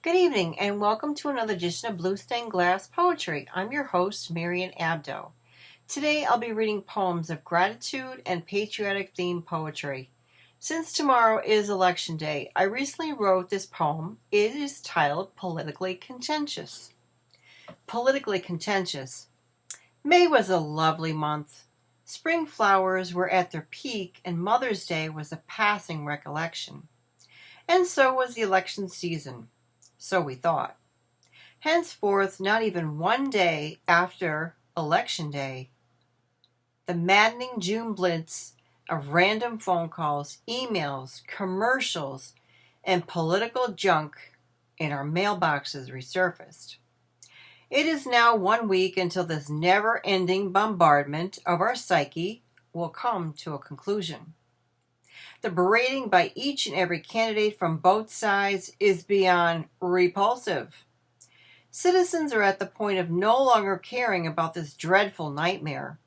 Good evening, and welcome to another edition of Blue Stained Glass Poetry. I'm your host, Marian Abdo. Today I'll be reading poems of gratitude and patriotic themed poetry. Since tomorrow is Election Day, I recently wrote this poem. It is titled Politically Contentious. Politically Contentious. May was a lovely month. Spring flowers were at their peak, and Mother's Day was a passing recollection. And so was the election season. So we thought. Henceforth, not even one day after Election Day, the maddening June blitz of random phone calls, emails, commercials, and political junk in our mailboxes resurfaced. It is now 1 week until this never-ending bombardment of our psyche will come to a conclusion. The berating by each and every candidate from both sides is beyond repulsive. Citizens are at the point of no longer caring about this dreadful nightmare.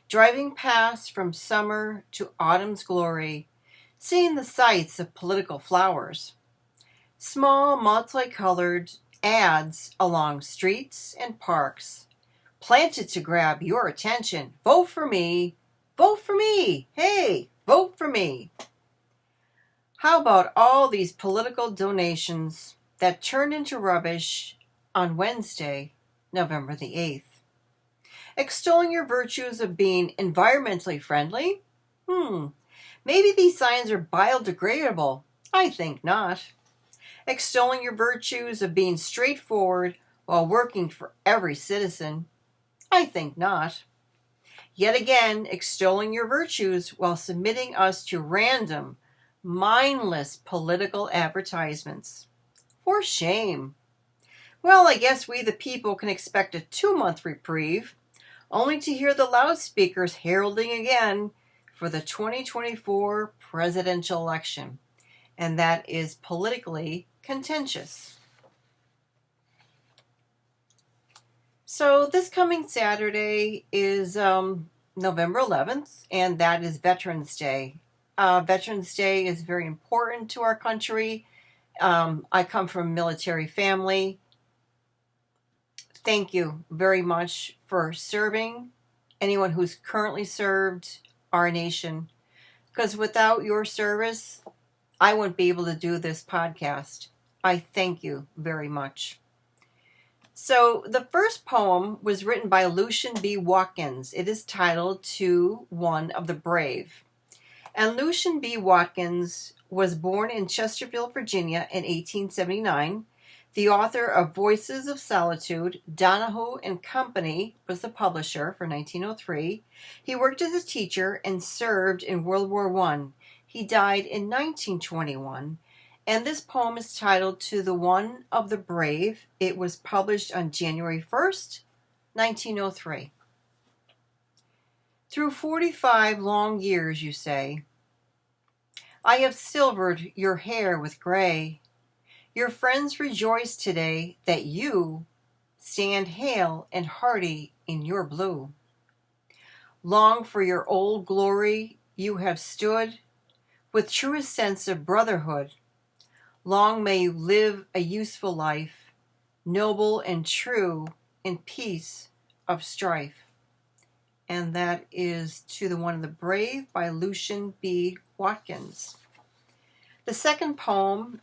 Driving past from summer to autumn's glory, seeing the sights of political flowers. Small multicolored ads along streets and parks, planted to grab your attention. Vote for me! Vote for me! Hey, vote for me! How about all these political donations that turned into rubbish on Wednesday, November the 8th? Extolling your virtues of being environmentally friendly? Maybe these signs are biodegradable. I think not. Extolling your virtues of being straightforward while working for every citizen? I think not. Yet again, extolling your virtues while submitting us to random, mindless political advertisements. For shame. Well, I guess we the people can expect a 2-month reprieve, only to hear the loudspeakers heralding again for the 2024 presidential election, and that is politically contentious. So this coming Saturday is November 11th, and that is Veterans Day. Veterans Day is very important to our country. I come from a military family. Thank you very much for serving. Anyone who's currently served our nation. Because without your service, I wouldn't be able to do this podcast. I thank you very much. So the first poem was written by Lucien B. Watkins. It is titled To One of the Brave. And Lucien B. Watkins was born in Chesterfield, Virginia in 1879. The author of Voices of Solitude, Donohue and Company was the publisher for 1903. He worked as a teacher and served in World War I. He died in 1921. And this poem is titled To the One of the Brave. It was published on January 1st, 1903. Through 45 long years, you say, I have silvered your hair with gray. Your friends rejoice today that you stand hale and hearty in your blue. Long for your old glory you have stood, with truest sense of brotherhood. Long may you live a useful life, noble and true in peace of strife. And that is To the One of the Brave by Lucien B. Watkins. The second poem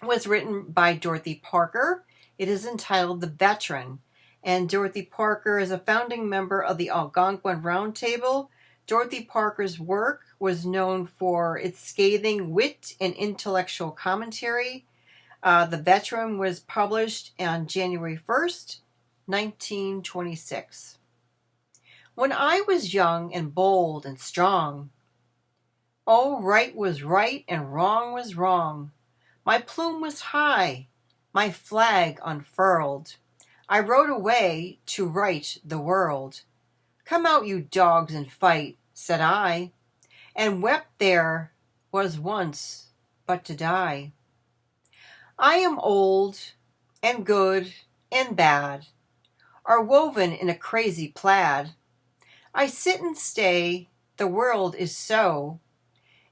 was written by Dorothy Parker. It is entitled The Veteran. And Dorothy Parker is a founding member of the Algonquin Round Table. Dorothy Parker's work was known for its scathing wit and intellectual commentary. The Veteran was published on January 1st, 1926. When I was young and bold and strong, oh, right was right and wrong was wrong. My plume was high, my flag unfurled. I rode away to right the world. Come out, you dogs, and fight, said I, and wept there was once but to die. I am old and good and bad, are woven in a crazy plaid. I sit and stay, the world is so,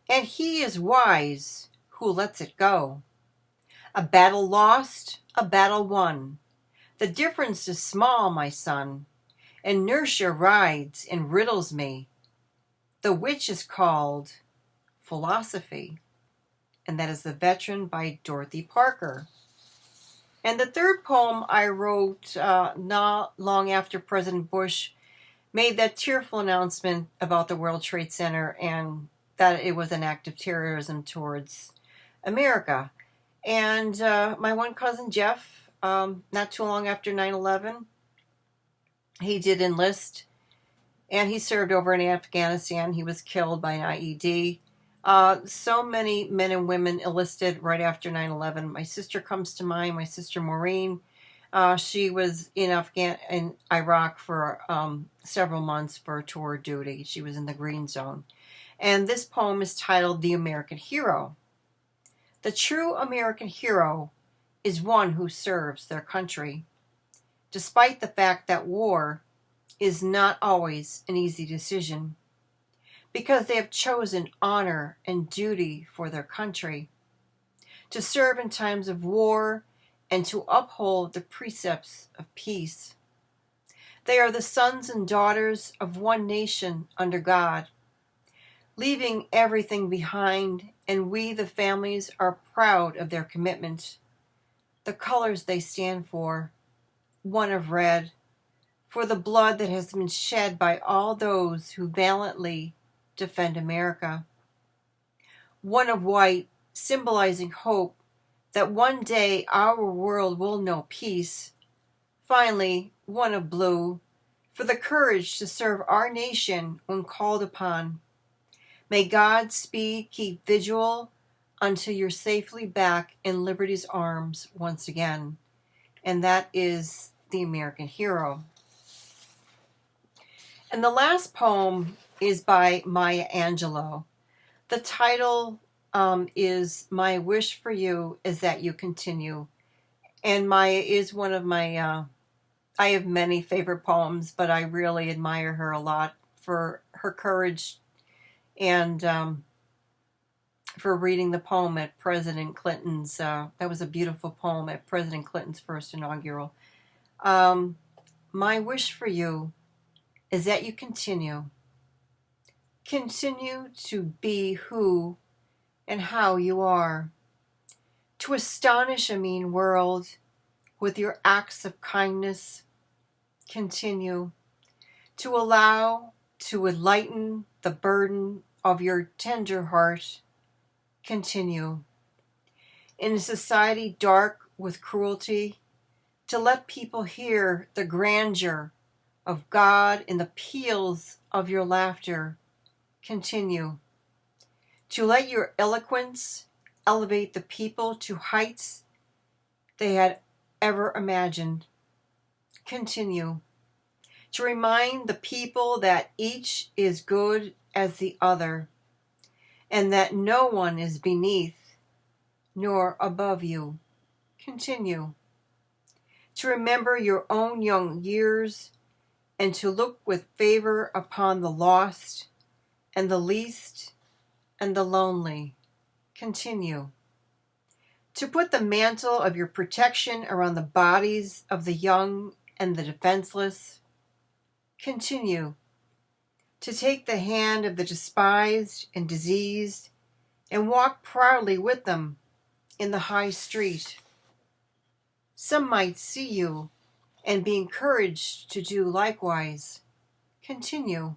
and he is wise who lets it go. A battle lost, a battle won. The difference is small, my son. Inertia rides and riddles me. The witch is called philosophy. And that is The Veteran by Dorothy Parker. And the third poem I wrote not long after President Bush made that tearful announcement about the World Trade Center and that it was an act of terrorism towards America. And my one cousin Jeff, not too long after 9/11, he did enlist, and he served over in Afghanistan. He was killed by an IED. So many men and women enlisted right after 9/11. My sister comes to mind, my sister Maureen. She was in Iraq for several months for tour duty. She was in the Green Zone. And this poem is titled The American Hero. The true American hero is one who serves their country, despite the fact that war is not always an easy decision, because they have chosen honor and duty for their country, to serve in times of war and to uphold the precepts of peace. They are the sons and daughters of one nation under God, leaving everything behind, and we, the families, are proud of their commitment. The colors they stand for, one of red, for the blood that has been shed by all those who valiantly defend America. One of white, symbolizing hope that one day our world will know peace. Finally, one of blue, for the courage to serve our nation when called upon. May Godspeed keep vigil until you're safely back in liberty's arms once again. And that is The American Hero. And the last poem is by Maya Angelou. The title is My Wish for You is That You Continue. And Maya is one of my, I have many favorite poems, but I really admire her a lot for her courage and for reading the poem at President Clinton's, that was a beautiful poem at President Clinton's first inaugural. My wish for you is that you continue to be who and how you are, to astonish a mean world with your acts of kindness. Continue to allow to enlighten the burden of your tender heart. Continue in a society dark with cruelty to let people hear the grandeur of God in the peals of your laughter. Continue to let your eloquence elevate the people to heights they had ever imagined. Continue to remind the people that each is good as the other, and that no one is beneath nor above you. Continue to remember your own young years and to look with favor upon the lost and the least and the lonely. Continue to put the mantle of your protection around the bodies of the young and the defenseless. Continue to take the hand of the despised and diseased and walk proudly with them in the high street. Some might see you and be encouraged to do likewise. Continue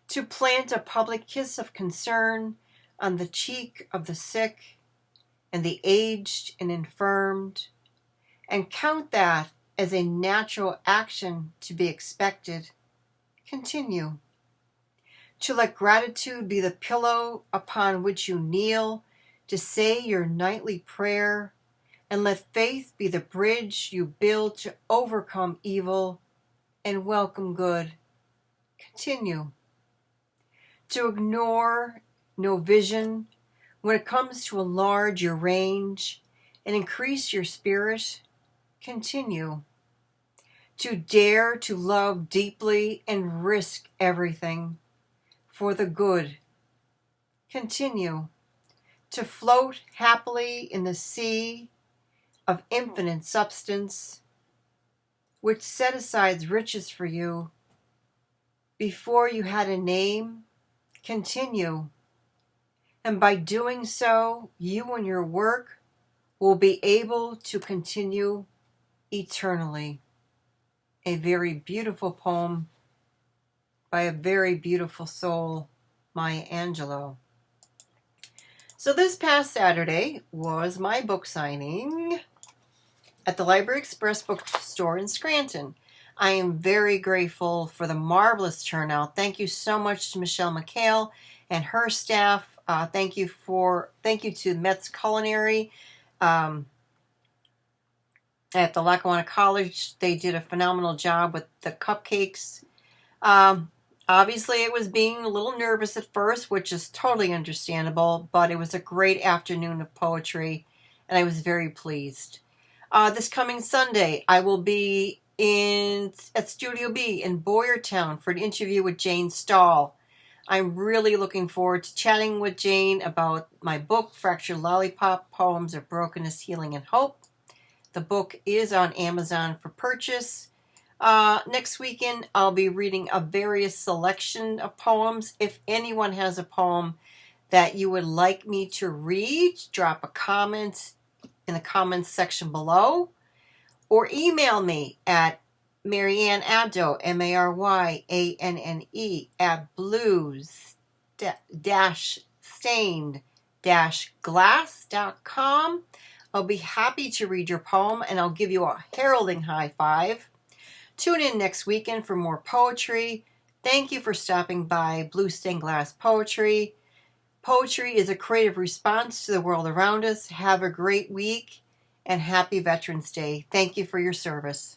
to plant a public kiss of concern on the cheek of the sick and the aged and infirmed, and count that as a natural action to be expected. Continue to let gratitude be the pillow upon which you kneel to say your nightly prayer, and let faith be the bridge you build to overcome evil and welcome good. Continue to ignore no vision when it comes to enlarge your range and increase your spirit. Continue to dare to love deeply and risk everything for the good. Continue to float happily in the sea of infinite substance, which set aside riches for you before you had a name, continue. And by doing so, you and your work will be able to continue eternally. A very beautiful poem by a very beautiful soul, Maya Angelou. So this past Saturday was my book signing at the Library Express bookstore in Scranton. I am very grateful for the marvelous turnout. Thank you so much to Michelle McHale and her staff. Thank you to Metz Culinary at the Lackawanna College. They did a phenomenal job with the cupcakes. Obviously, it was being a little nervous at first, which is totally understandable, but it was a great afternoon of poetry, and I was very pleased. This coming Sunday, I will be at Studio B in Boyertown for an interview with Jane Stahl. I'm really looking forward to chatting with Jane about my book, Fractured Lollipop, Poems of Brokenness, Healing, and Hope. The book is on Amazon for purchase. Next weekend, I'll be reading a various selection of poems. If anyone has a poem that you would like me to read, drop a comment in the comments section below, or email me at Maryanne Abdo, MARYANNE, at blues-stained-glass.com. I'll be happy to read your poem, and I'll give you a heralding high five. Tune in next weekend for more poetry. Thank you for stopping by Blue Stained Glass Poetry. Poetry is a creative response to the world around us. Have a great week, and happy Veterans Day. Thank you for your service.